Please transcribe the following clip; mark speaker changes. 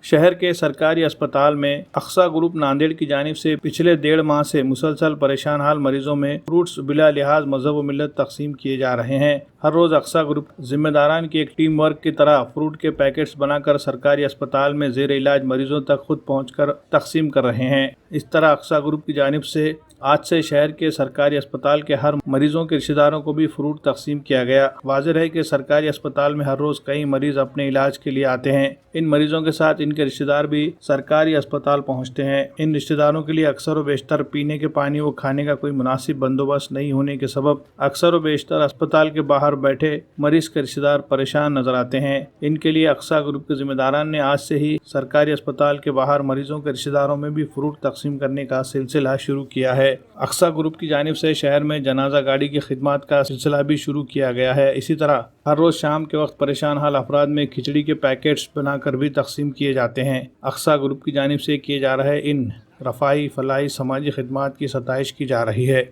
Speaker 1: शहर के सरकारी अस्पताल में अक्सा ग्रुप नांदेड़ की जानिब से पिछले 1.5 माह से मुसलसल परेशान हाल मरीजों में फ्रूट्स बिला लिहाज मजहब व मिल्लत तकसीम किए जा रहे हैं। हर रोज अक्सा ग्रुप जिम्मेदारान की एक टीम वर्क की तरह फ्रूट के पैकेट्स बनाकर सरकारी अस्पताल में जेर इलाज मरीजों तक खुद पहुंचकर तकसीम कर रहे हैं। इस तरह अक्सा ग्रुप की जानिब से आज से शहर के सरकारी अस्पताल के हर मरीजों के रिश्तेदारों को भी फ्रूट तकसीम किया गया। वाज़ेह है कि सरकारी अस्पताल में हर रोज कई मरीज अपने इलाज के लिए आते हैं। इन मरीजों के साथ इनके रिश्तेदार भी सरकारी अस्पताल पहुंचते हैं। इन रिश्तेदारों के लिए अक्सर व बेशतर पीने के पानी व खाने का कोई मुनासिब बंदोबस्त नहीं होने के सबब अक्सर व बेशतर अस्पताल के बाहर बैठे मरीज के रिश्तेदार परेशान नजर आते हैं। इनके लिए अक्सा ग्रुप के जिम्मेदारान ने आज से ही सरकारी अस्पताल के बाहर मरीजों के रिश्तेदारों में भी फ्रूट तकसीम करने का सिलसिला शुरू किया है। अक्सा ग्रुप की जानिब से शहर में जनाजा गाड़ी की खिदमत का सिलसिला भी शुरू किया गया है। इसी तरह हर रोज शाम के वक्त परेशान हाल अफराद में खिचड़ी के पैकेट्स बनाकर भी तकसीम किए जाते हैं। अक्सा ग्रुप की जानिब से किए जा रहे इन रफ़ाई फलाही समाजी खिदमत की सताइश की जा रही है।